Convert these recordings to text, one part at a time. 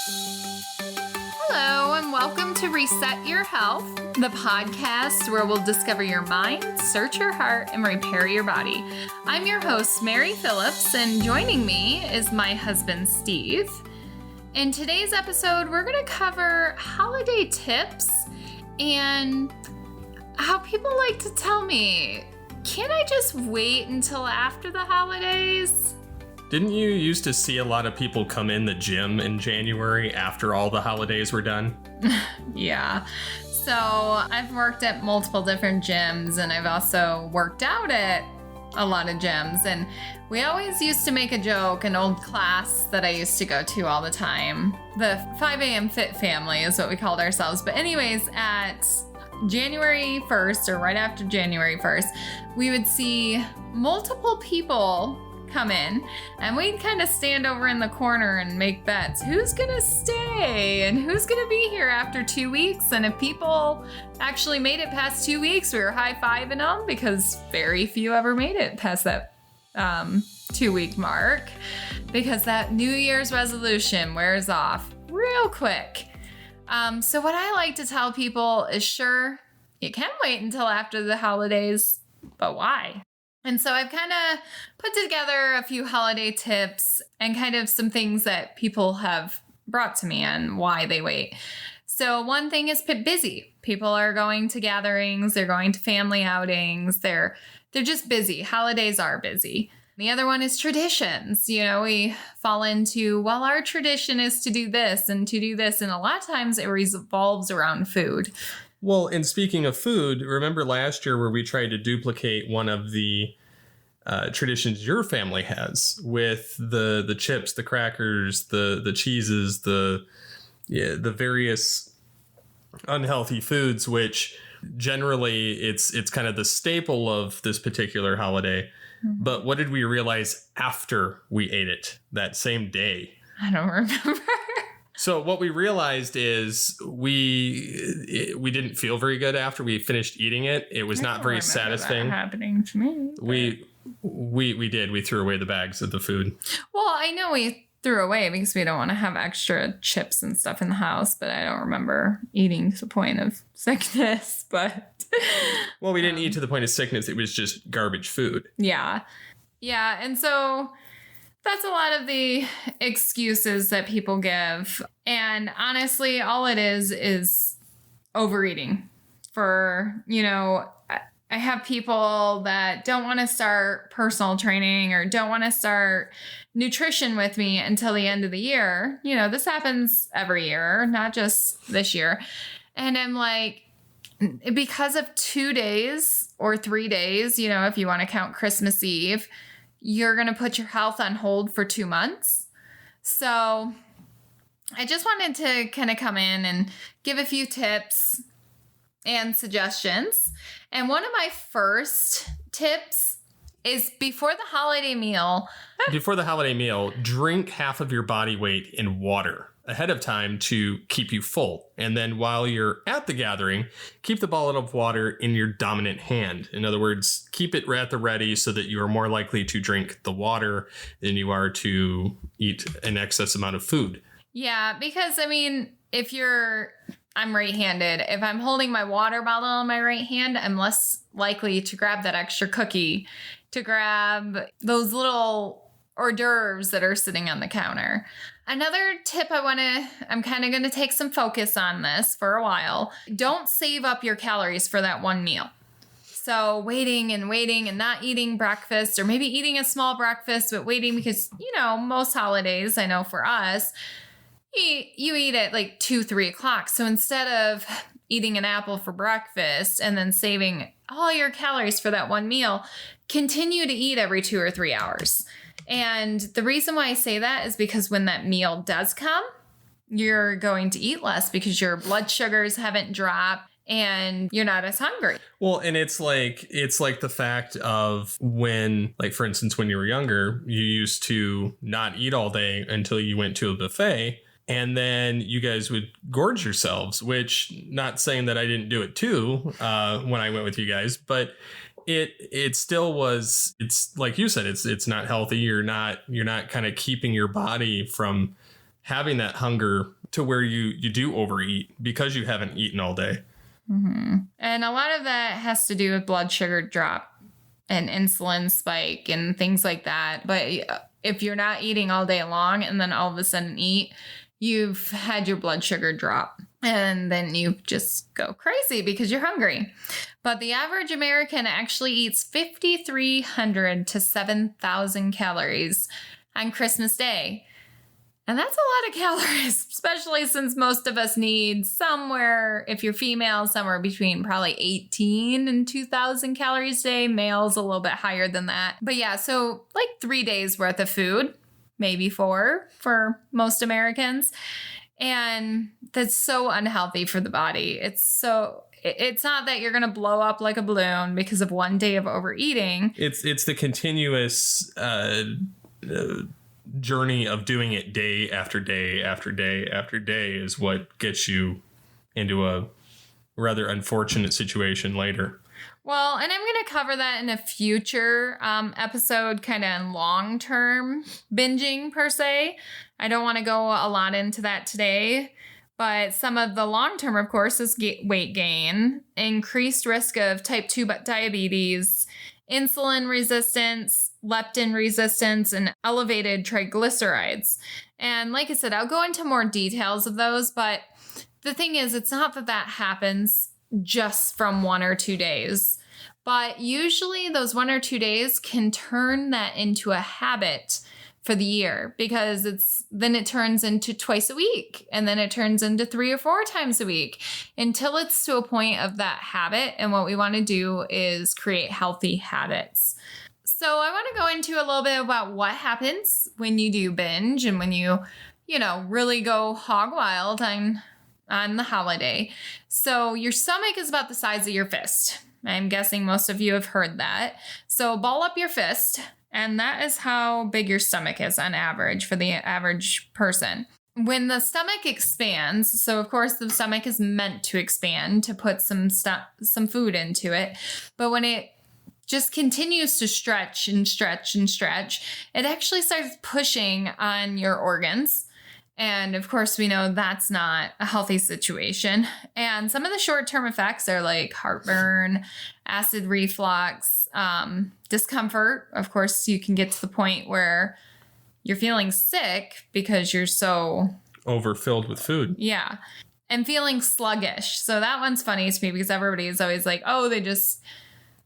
Hello, and welcome to Reset Your Health, the podcast where we'll discover your mind, search your heart, and repair your body. I'm your host, Mary Phillips, and joining me is my husband, Steve. In today's episode, we're going to cover holiday tips and how people like to tell me, can't I just wait until after the holidays? Didn't you used to see a lot of people come in the gym in January after all the holidays were done? Yeah. So I've worked at multiple different gyms, and I've also worked out at a lot of gyms. And we always used to make a joke, an old class that I used to go to all the time. The 5 a.m. Fit Family is what we called ourselves. But anyways, at January 1st or right after January 1st, we would see multiple people come in, and we'd kind of stand over in the corner and make bets. Who's gonna stay and who's gonna be here after 2 weeks? And if people actually made it past 2 weeks, we were high-fiving them because very few ever made it past that 2-week mark, because that New Year's resolution wears off real quick. So what I like to tell people is, sure, you can wait until after the holidays, but why? And so I've kind of put together a few holiday tips and kind of some things that people have brought to me on why they wait. So one thing is busy. People are going to gatherings, they're going to family outings, they're just busy. Holidays are busy. The other one is traditions. You know, we fall into, well, our tradition is to do this and to do this. And a lot of times it revolves around food. Well, and speaking of food, remember last year where we tried to duplicate one of the traditions your family has with the chips, the crackers, the cheeses, the various unhealthy foods, which generally it's kind of the staple of this particular holiday. Mm-hmm. But what did we realize after we ate it that same day? I don't remember. So what we realized is we didn't feel very good after we finished eating it. It was not very satisfying. That happening to me. We did. We threw away the bags of the food. Well, I know we threw away because we don't want to have extra chips and stuff in the house, but I don't remember eating to the point of sickness. But well, we didn't eat to the point of sickness. It was just garbage food. Yeah. And so that's a lot of the excuses that people give. And honestly, all it is overeating. For, I have people that don't want to start personal training or don't want to start nutrition with me until the end of the year. This happens every year, not just this year. And I'm like, because of 2 days or 3 days, if you want to count Christmas Eve, you're going to put your health on hold for 2 months. So I just wanted to kind of come in and give a few tips and suggestions. And one of my first tips is before the holiday meal, drink half of your body weight in water ahead of time to keep you full. And then while you're at the gathering, keep the bottle of water in your dominant hand. In other words, keep it at the ready so that you are more likely to drink the water than you are to eat an excess amount of food. Yeah, because I'm right-handed. If I'm holding my water bottle in my right hand, I'm less likely to grab that extra cookie, to grab those little hors d'oeuvres that are sitting on the counter. Another tip I'm kind of going to take some focus on this for a while. Don't save up your calories for that one meal. So waiting and not eating breakfast, or maybe eating a small breakfast, but waiting because, most holidays, I know for us, you eat at like 2-3 o'clock. So instead of eating an apple for breakfast and then saving all your calories for that one meal, continue to eat every 2 or 3 hours. And the reason why I say that is because when that meal does come, you're going to eat less because your blood sugars haven't dropped and you're not as hungry. Well, and it's like the fact of when, like, for instance, when you were younger, you used to not eat all day until you went to a buffet. And then you guys would gorge yourselves, which, not saying that I didn't do it too when I went with you guys, but it still was, it's like you said, it's not healthy. You're not kind of keeping your body from having that hunger to where you do overeat because you haven't eaten all day. Mm-hmm. And a lot of that has to do with blood sugar drop and insulin spike and things like that. But if you're not eating all day long and then all of a sudden eat, you've had your blood sugar drop. And then you just go crazy because you're hungry. But the average American actually eats 5,300 to 7,000 calories on Christmas Day. And that's a lot of calories, especially since most of us need somewhere, if you're female, somewhere between probably 18 and 2,000 calories a day. Males a little bit higher than that. But yeah, so like 3 days worth of food, maybe 4 for most Americans. And that's so unhealthy for the body. It's not that you're going to blow up like a balloon because of one day of overeating. It's the continuous journey of doing it day after day after day after day is what gets you into a rather unfortunate situation later. Well, and I'm going to cover that in a future episode, kind of in long-term binging per se. I don't want to go a lot into that today, but some of the long-term, of course, is weight gain, increased risk of type 2 diabetes, insulin resistance, leptin resistance, and elevated triglycerides. And like I said, I'll go into more details of those, but the thing is, it's not that happens just from 1 or 2 days. But usually those 1 or 2 days can turn that into a habit for the year, because then it turns into twice a week, and then it turns into 3 or 4 times a week until it's to a point of that habit. And what we want to do is create healthy habits. So I want to go into a little bit about what happens when you do binge and when you really go hog wild on the holiday. So your stomach is about the size of your fist. I'm guessing most of you have heard that. So ball up your fist, and that is how big your stomach is on average for the average person. When the stomach expands, so of course the stomach is meant to expand to put some food into it, but when it just continues to stretch and stretch and stretch, it actually starts pushing on your organs. And of course, we know that's not a healthy situation. And some of the short-term effects are like heartburn, acid reflux, discomfort. Of course, you can get to the point where you're feeling sick because you're so overfilled with food. Yeah. And feeling sluggish. So that one's funny to me because everybody is always like, oh, they just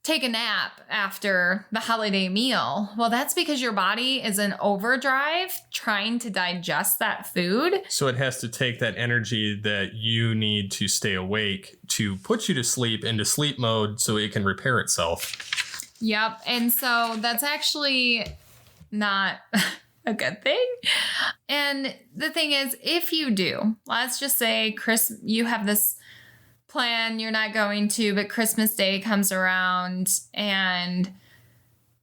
take a nap after the holiday meal. Well, that's because your body is in overdrive trying to digest that food. So it has to take that energy that you need to stay awake to put you to sleep into sleep mode so it can repair itself. Yep. And so that's actually not a good thing. And the thing is, if you do, let's just say, you have this plan you're not going to, but Christmas Day comes around and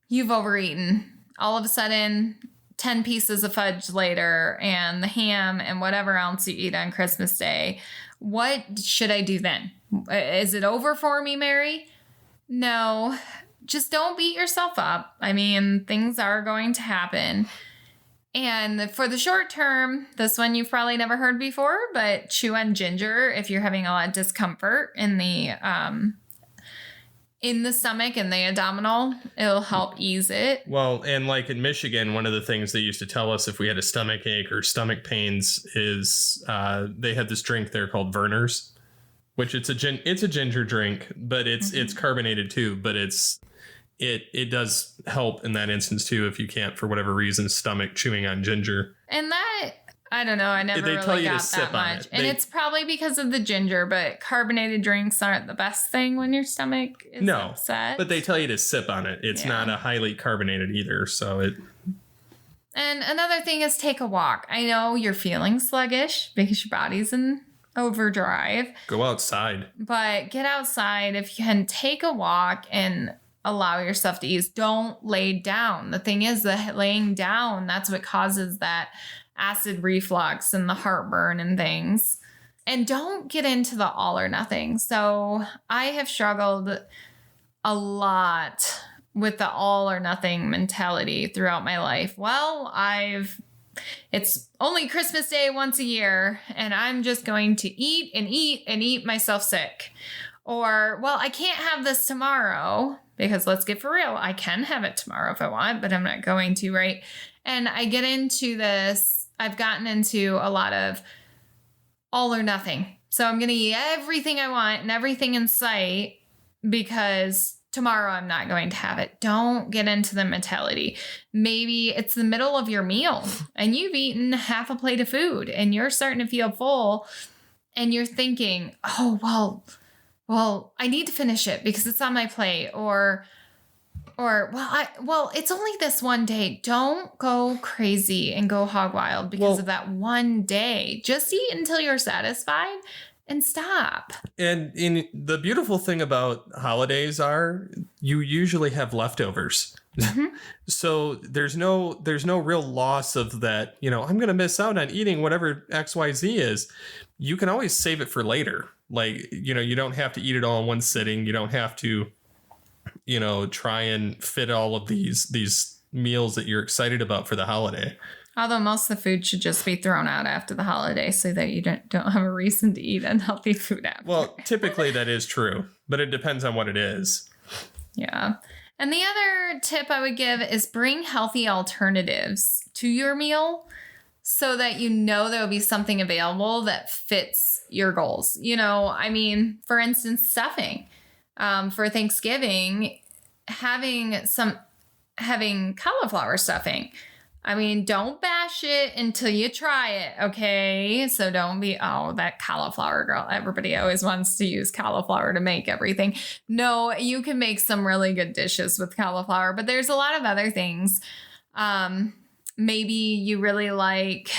you've overeaten. All of a sudden, 10 pieces of fudge later and the ham and whatever else you eat on Christmas Day. What should I do then? Is it over for me, Mary? No, just don't beat yourself up. I mean, things are going to happen. And for the short term, this one you've probably never heard before, but chew on ginger if you're having a lot of discomfort in the stomach and the abdominal. It'll help ease it. Well, and like in Michigan, one of the things they used to tell us if we had a stomach ache or stomach pains is they had this drink there called Verner's, which it's a ginger drink, but it's carbonated too, but it does help in that instance too if you can't, for whatever reason, stomach chewing on ginger. And that, I don't know, I never really got that much. And it's probably because of the ginger, but carbonated drinks aren't the best thing when your stomach is upset. But they tell you to sip on it. It's not a highly carbonated either, so it... And another thing is take a walk. I know you're feeling sluggish because your body's in overdrive. Go outside. But get outside if you can. Take a walk and allow yourself to ease. Don't lay down. The thing is that laying down, that's what causes that acid reflux and the heartburn and things. And don't get into the all or nothing. So I have struggled a lot with the all or nothing mentality throughout my life. Well, I've it's only Christmas Day once a year, and I'm just going to eat and eat and eat myself sick. Or, well, I can't have this tomorrow because let's get for real. I can have it tomorrow if I want, but I'm not going to, right? And I get into this, I've gotten into a lot of all or nothing. So I'm going to eat everything I want and everything in sight because tomorrow I'm not going to have it. Don't get into the mentality. Maybe it's the middle of your meal and you've eaten half a plate of food and you're starting to feel full and you're thinking, oh, well, I need to finish it because it's on my plate, or it's only this one day. Don't go crazy and go hog wild because of that one day. Just eat until you're satisfied and stop. And the beautiful thing about holidays are you usually have leftovers. Mm-hmm. So there's no real loss of that, I'm going to miss out on eating whatever XYZ is. You can always save it for later. Like, you don't have to eat it all in one sitting. You don't have to, try and fit all of these meals that you're excited about for the holiday. Although most of the food should just be thrown out after the holiday so that you don't have a reason to eat unhealthy food after. Well, typically that is true, but it depends on what it is. Yeah. And the other tip I would give is bring healthy alternatives to your meal so that there will be something available that fits your goals. For instance, stuffing. For Thanksgiving, having cauliflower stuffing. Don't bash it until you try it, okay? So don't be, that cauliflower girl. Everybody always wants to use cauliflower to make everything. No, you can make some really good dishes with cauliflower, but there's a lot of other things. Maybe you really like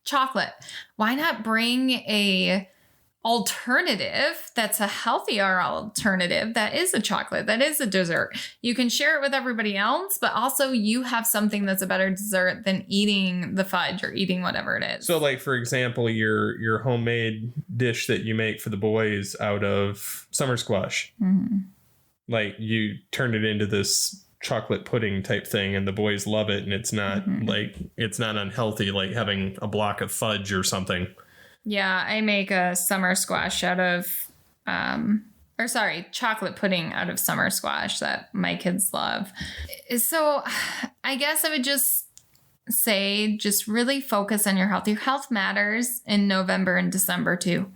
chocolate. Why not bring a alternative that's a healthier alternative that is a chocolate, that is a dessert? You can share it with everybody else, but also you have something that's a better dessert than eating the fudge or eating whatever it is. So like, for example, your homemade dish that you make for the boys out of summer squash, mm-hmm. like you turn it into this chocolate pudding type thing and the boys love it. And it's not mm-hmm. It's not unhealthy, like having a block of fudge or something. Yeah, I make a summer squash out of, chocolate pudding out of summer squash that my kids love. So I guess I would just say, just really focus on your health. Your health matters in November and December too,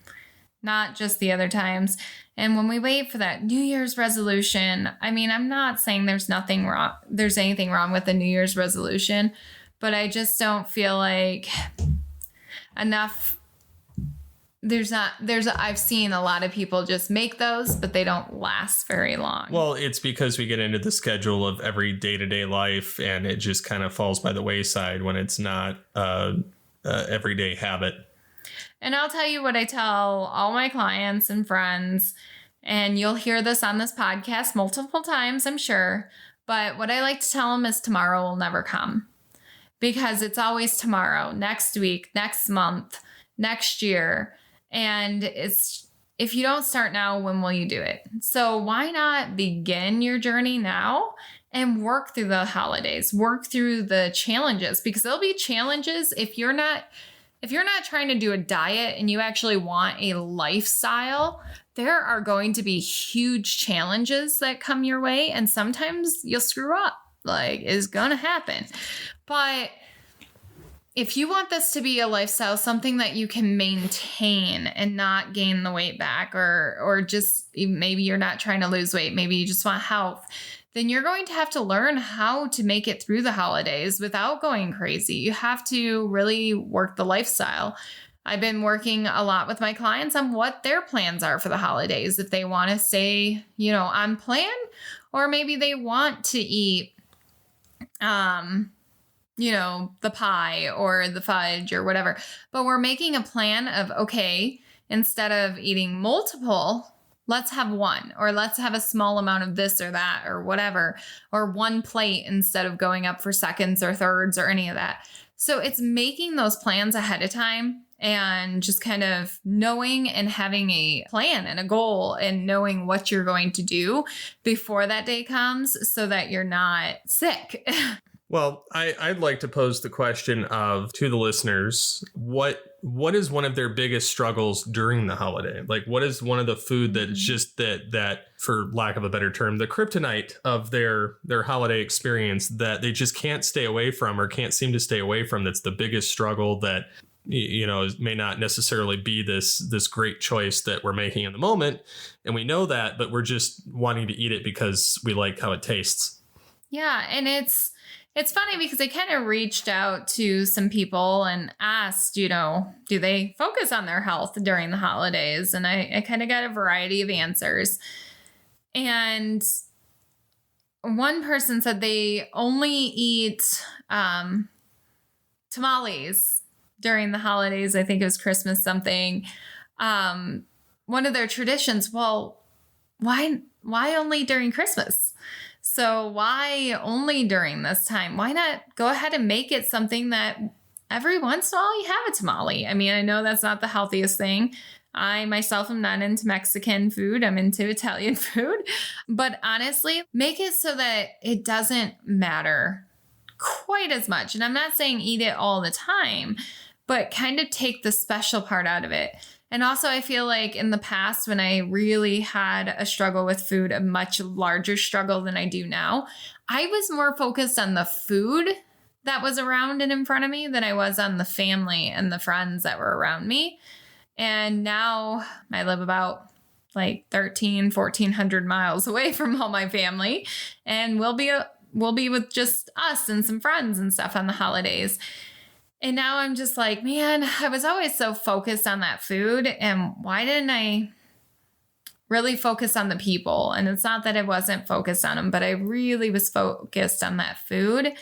not just the other times. And when we wait for that New Year's resolution, I'm not saying there's anything wrong with the New Year's resolution, but I just don't feel like enough. I've seen a lot of people just make those, but they don't last very long. Well, it's because we get into the schedule of every day-to-day life and it just kind of falls by the wayside when it's not a everyday habit. And I'll tell you what I tell all my clients and friends, and you'll hear this on this podcast multiple times, I'm sure. But what I like to tell them is tomorrow will never come because it's always tomorrow, next week, next month, next year. And if you don't start now, when will you do it? So why not begin your journey now and work through the holidays, work through the challenges, because there'll be challenges if you're not trying to do a diet and you actually want a lifestyle. There are going to be huge challenges that come your way, and sometimes you'll screw up. It's going to happen. But if you want this to be a lifestyle, something that you can maintain and not gain the weight back, or just maybe you're not trying to lose weight, maybe you just want health, then you're going to have to learn how to make it through the holidays without going crazy. You have to really work the lifestyle. I've been working a lot with my clients on what their plans are for the holidays. If they want to stay, on plan, or maybe they want to eat, the pie or the fudge or whatever. But we're making a plan of, okay, instead of eating multiple, let's have one, or let's have a small amount of this or that or whatever, or one plate instead of going up for seconds or thirds or any of that. So it's making those plans ahead of time and just kind of knowing and having a plan and a goal and knowing what you're going to do before that day comes so that you're not sick. Well, I'd like to pose the question to the listeners, what is one of their biggest struggles during the holiday? Like, what is one of the food that's just that, for lack of a better term, the kryptonite of their holiday experience that they just can't stay away from or can't seem to stay away from? That's the biggest struggle that, may not necessarily be this great choice that we're making in the moment. And we know that, but we're just wanting to eat it because we like how it tastes. Yeah. And it's funny because I kind of reached out to some people and asked, do they focus on their health during the holidays? And I kind of got a variety of answers. And one person said they only eat tamales during the holidays. I think it was Christmas something. One of their traditions. Well, why only during Christmas? So why only during this time? Why not go ahead and make it something that every once in a while you have a tamale? I mean, I know that's not the healthiest thing. I myself am not into Mexican food. I'm into Italian food. But honestly, make it so that it doesn't matter quite as much. And I'm not saying eat it all the time, but kind of take the special part out of it. And also, I feel like in the past, when I really had a struggle with food, a much larger struggle than I do now, I was more focused on the food that was around and in front of me than I was on the family and the friends that were around me. And now I live about 1,400 miles away from all my family, and we'll be with just us and some friends and stuff on the holidays. And now I'm just like, man, I was always so focused on that food. And why didn't I really focus on the people? And it's not that I wasn't focused on them, but I really was focused on that food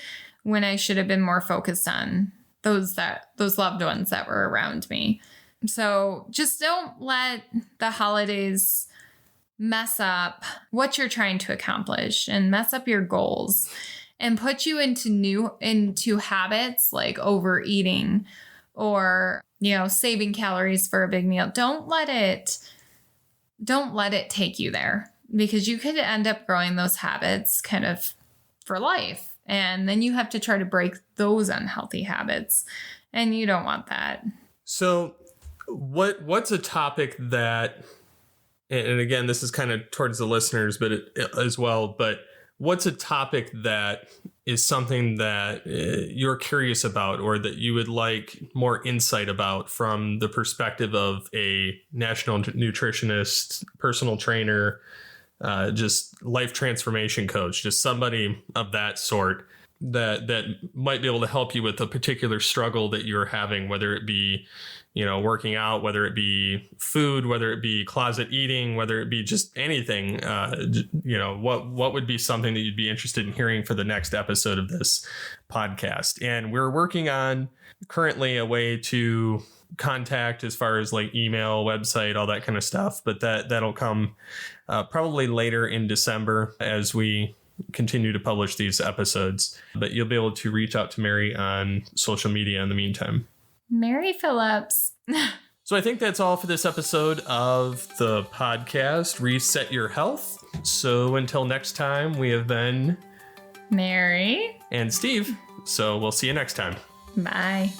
when I should have been more focused on those loved ones that were around me. So just don't let the holidays mess up what you're trying to accomplish and mess up your goals. And put you into habits like overeating or, saving calories for a big meal. Don't let it take you there, because you could end up growing those habits kind of for life. And then you have to try to break those unhealthy habits. And you don't want that. So what's a topic that, and again, this is kind of towards the listeners, but as well, but what's a topic that is something that you're curious about or that you would like more insight about from the perspective of a national nutritionist, personal trainer, just life transformation coach, just somebody of that sort that might be able to help you with a particular struggle that you're having, whether it be working out, whether it be food, whether it be closet eating, whether it be just anything, what would be something that you'd be interested in hearing for the next episode of this podcast? And we're working on currently a way to contact as far as like email, website, all that kind of stuff. But that'll come probably later in December as we continue to publish these episodes. But you'll be able to reach out to Mary on social media in the meantime. Mary Phillips. So I think that's all for this episode of the podcast, Reset Your Health. So until next time, we have been Mary and Steve. So we'll see you next time. Bye.